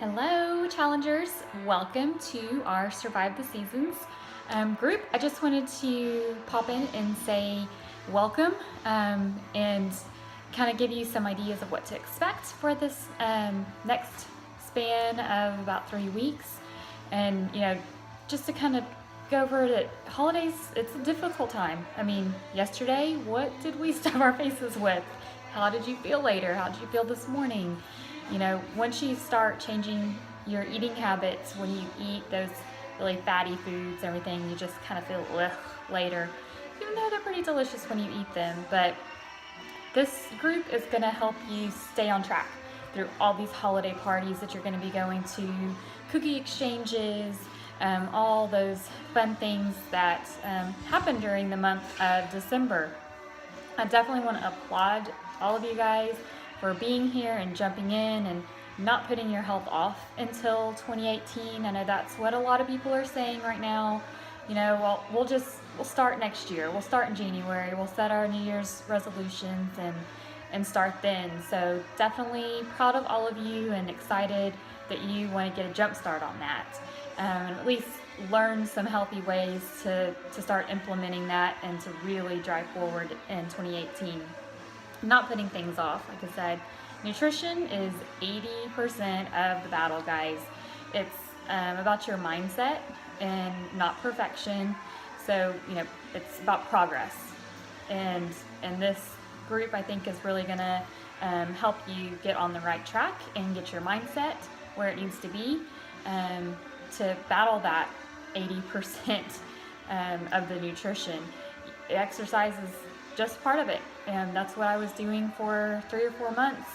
Hello, challengers. Welcome to our Survive the Seasons group. I just wanted to pop in and say welcome and kind of give you some ideas of what to expect for this next span of about 3 weeks. And, just to kind of go over it, holidays, it's a difficult time. I mean, yesterday, what did we stuff our faces with? How did you feel later? How did you feel this morning? Once you start changing your eating habits, when you eat those really fatty foods, everything, you just kind of feel ugh later, even though they're pretty delicious when you eat them. But this group is going to help you stay on track through all these holiday parties that you're going to be going to, cookie exchanges, all those fun things that happen during the month of December. I definitely want to applaud all of you guys for being here and jumping in and not putting your health off until 2018. I know that's what a lot of people are saying right now. Well, we'll start next year. We'll start in January. We'll set our New Year's resolutions and start then. So definitely proud of all of you and excited that you want to get a jump start on that. And at least learn some healthy ways to start implementing that and to really drive forward in 2018. Not putting things off. Like I said, nutrition is 80% of the battle, guys. It's about your mindset and not perfection. So, it's about progress. And this group, I think, is really going to help you get on the right track and get your mindset where it needs to be to battle that 80% of the nutrition. Exercise is just part of it, and that's what I was doing for 3 or 4 months.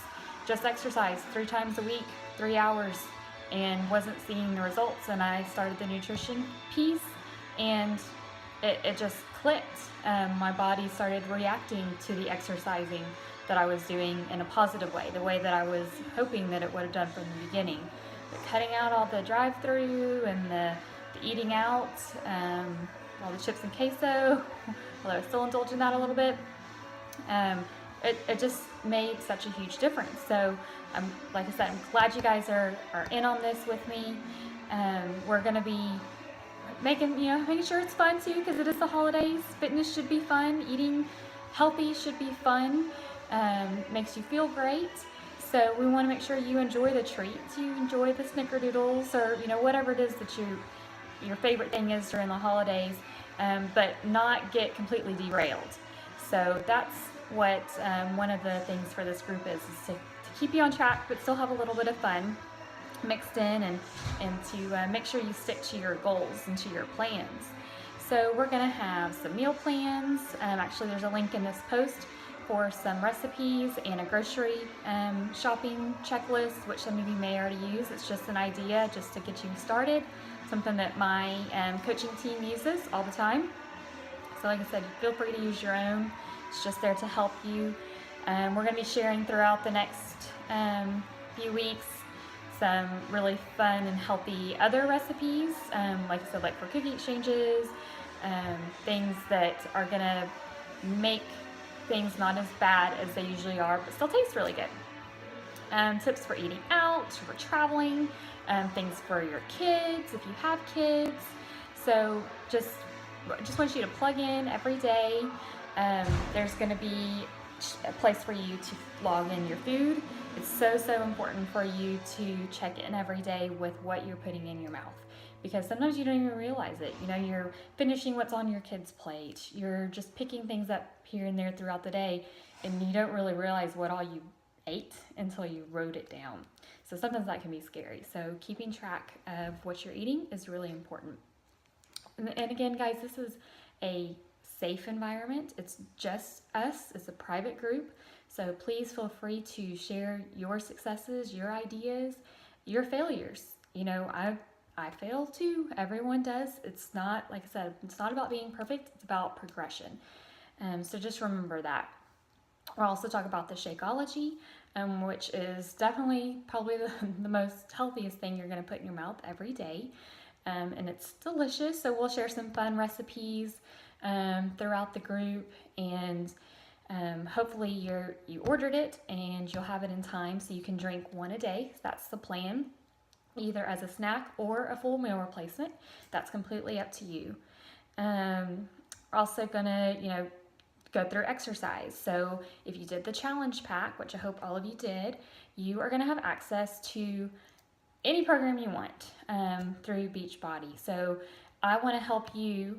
Just exercise 3 times a week, 3 hours, and wasn't seeing the results. And I started the nutrition piece, and it just clicked. My body started reacting to the exercising that I was doing in a positive way, the way that I was hoping that it would have done from the beginning. But cutting out all the drive-through and the eating out, all the chips and queso, although I still indulge in that a little bit, it just made such a huge difference. So like I said, I'm glad you guys are in on this with me. We're going to be making sure it's fun too, because it is the holidays. Fitness should be fun. Eating healthy should be fun. Makes you feel great. So we want to make sure you enjoy the treats. You enjoy the snickerdoodles or whatever it is that your favorite thing is during the holidays, but not get completely derailed. So that's what one of the things for this group is to keep you on track but still have a little bit of fun mixed in and to make sure you stick to your goals and to your plans. So we're going to have some meal plans. Actually, there's a link in this post for some recipes and a grocery shopping checklist, which some of you may already use. It's just an idea just to get you started, something that my coaching team uses all the time. So like I said, feel free to use your own. It's just there to help you. We're going to be sharing throughout the next few weeks some really fun and healthy other recipes, like I said, like for cookie exchanges, things that are going to make things not as bad as they usually are, but still taste really good. Tips for eating out, for traveling, things for your kids if you have kids. So just want you to plug in every day. There's going to be a place for you to log in your food. It's so important for you to check in every day with what you're putting in your mouth, because sometimes you don't even realize it. You're finishing what's on your kid's plate. You're just picking things up here and there throughout the day, and you don't really realize what all you ate until you wrote it down. So sometimes that can be scary. So keeping track of what you're eating is really important. And again, guys, this is a safe environment. It's just us. It's a private group. So please feel free to share your successes, your ideas, your failures. I fail too. Everyone does. It's not, like I said, it's not about being perfect. It's about progression. So just remember that. We'll also talk about the Shakeology, which is definitely probably the most healthiest thing you're going to put in your mouth every day. And it's delicious. So we'll share some fun recipes throughout the group, and hopefully you ordered it and you'll have it in time so you can drink one a day. That's the plan. either as a snack or a full meal replacement. That's completely up to you. Also gonna, go through exercise. So if you did the challenge pack, which I hope all of you did, you are gonna have access to any program you want through Beachbody. So I want to help you.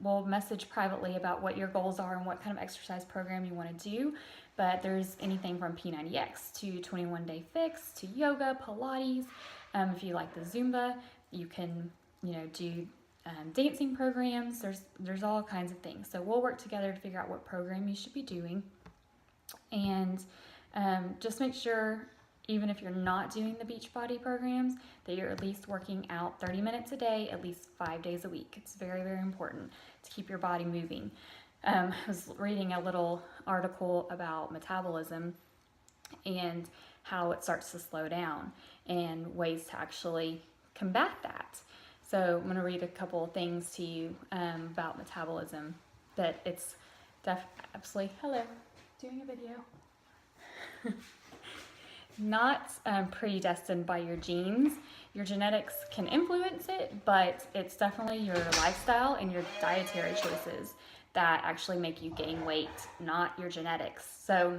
We'll message privately about what your goals are and what kind of exercise program you want to do. But there's anything from P90X to 21 Day Fix to yoga, Pilates. If you like the Zumba, you can, do dancing programs. There's all kinds of things. So we'll work together to figure out what program you should be doing, and just make sure, even if you're not doing the Beachbody programs, that you're at least working out 30 minutes a day, at least 5 days a week. It's very, very important to keep your body moving. I was reading a little article about metabolism and how it starts to slow down and ways to actually combat that. So I'm going to read a couple of things to you about metabolism, that it's absolutely, hello, doing a video. Not predestined by your genes. Your genetics can influence it, but it's definitely your lifestyle and your dietary choices that actually make you gain weight, not your genetics. So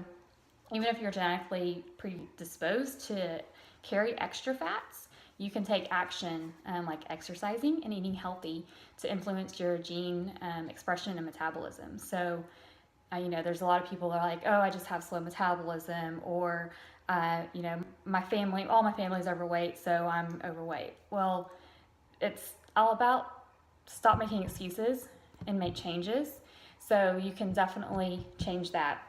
even if you're genetically predisposed to carry extra fats, you can take action like exercising and eating healthy to influence your gene expression and metabolism. So there's a lot of people that are like, oh, I just have slow metabolism, or all my family's overweight, so I'm overweight. Well, it's all about stop making excuses and make changes. So you can definitely change that.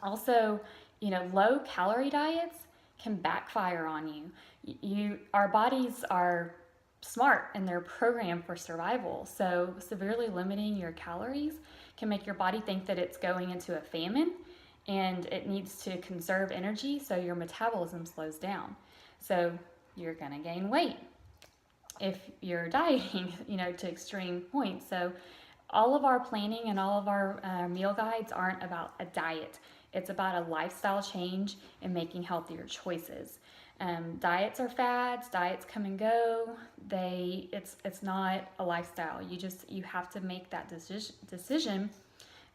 Also, low calorie diets can backfire on you. Our bodies are smart and they're programmed for survival. So severely limiting your calories can make your body think that it's going into a famine and it needs to conserve energy, so your metabolism slows down. So you're gonna gain weight if you're dieting, to extreme points. So all of our planning and all of our meal guides aren't about a diet. It's about a lifestyle change and making healthier choices. Diets are fads. Diets come and go. It's not a lifestyle. You have to make that decision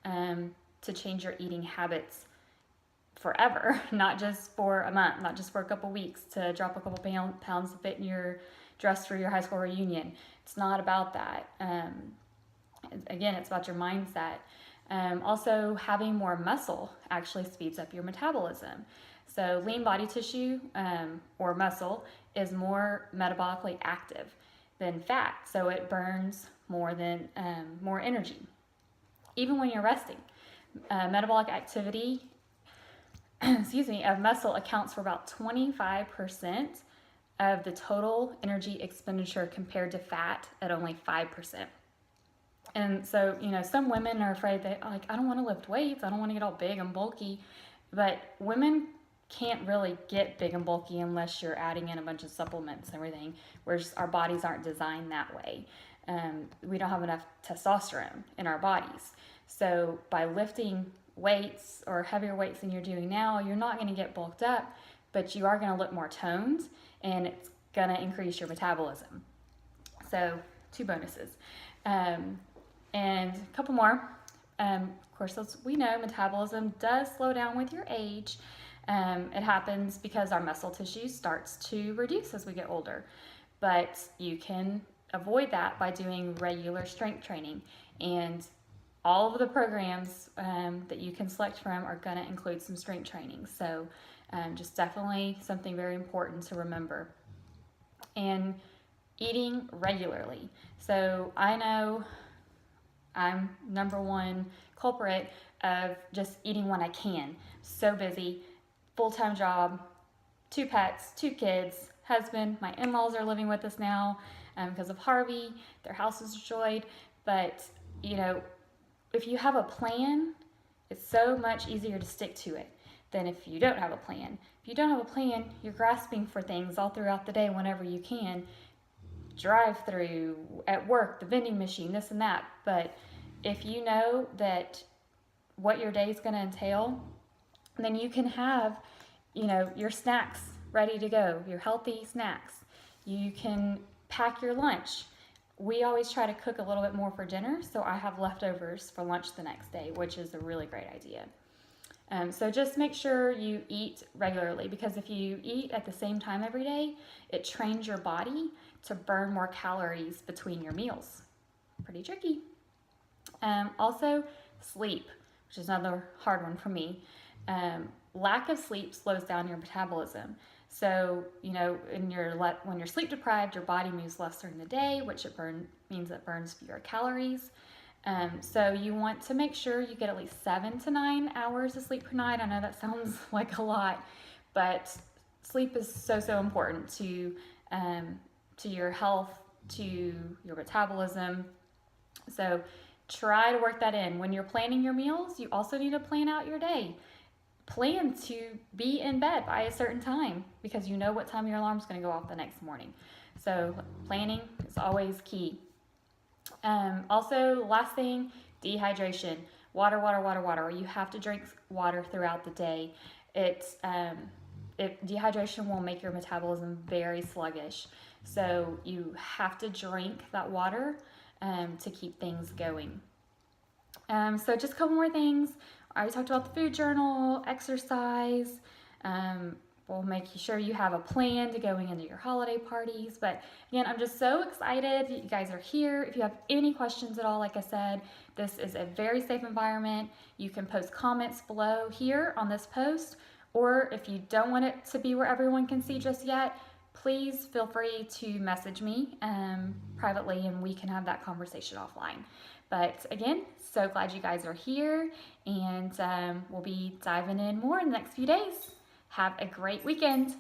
to change your eating habits forever, not just for a month, not just for a couple weeks, to drop a couple pounds to fit in your dress for your high school reunion. It's not about that. Again, it's about your mindset. Also, having more muscle actually speeds up your metabolism. So lean body tissue or muscle is more metabolically active than fat, so it burns more energy, even when you're resting. Metabolic activity of muscle accounts for about 25% of the total energy expenditure, compared to fat at only 5%. And so, some women are afraid that, like, I don't want to lift weights, I don't want to get all big and bulky. But women can't really get big and bulky unless you're adding in a bunch of supplements and everything, whereas our bodies aren't designed that way. We don't have enough testosterone in our bodies. So by lifting weights or heavier weights than you're doing now, you're not going to get bulked up, but you are going to look more toned, and it's going to increase your metabolism. So 2 bonuses. And a couple more. Of course, as we know, metabolism does slow down with your age. It happens because our muscle tissue starts to reduce as we get older. But you can avoid that by doing regular strength training. And all of the programs that you can select from are going to include some strength training. So just definitely something very important to remember. And eating regularly. So I know I'm number one culprit of just eating when I can. So busy, full-time job, 2 pets, 2 kids, husband. My in-laws are living with us now because of Harvey. Their house was destroyed. But, if you have a plan, it's so much easier to stick to it than if you don't have a plan. If you don't have a plan, you're grasping for things all throughout the day whenever you can. Drive-through, at work, the vending machine, this and that. But if you know that what your day is going to entail, then you can have, your snacks ready to go, your healthy snacks. You can pack your lunch. We always try to cook a little bit more for dinner, so I have leftovers for lunch the next day, which is a really great idea. So just make sure you eat regularly, because if you eat at the same time every day, it trains your body to burn more calories between your meals. Pretty tricky. Also, sleep, which is another hard one for me. Lack of sleep slows down your metabolism. So, when you're sleep deprived, your body moves less during the day, which means it burns fewer calories. So you want to make sure you get at least 7 to 9 hours of sleep per night. I know that sounds like a lot, but sleep is so important to your health, to your metabolism. So try to work that in. When you're planning your meals, you also need to plan out your day. Plan to be in bed by a certain time, because you know what time your alarm is going to go off the next morning. So planning is always key. Also, last thing, dehydration. Water, water, water, water. You have to drink water throughout the day. Dehydration will make your metabolism very sluggish. So you have to drink that water to keep things going. So just a couple more things. I already talked about the food journal, exercise. We'll make sure you have a plan to going into your holiday parties. But again, I'm just so excited you guys are here. If you have any questions at all, like I said, this is a very safe environment. You can post comments below here on this post, or if you don't want it to be where everyone can see just yet, please feel free to message me privately, and we can have that conversation offline. But again, so glad you guys are here, and we'll be diving in more in the next few days. Have a great weekend.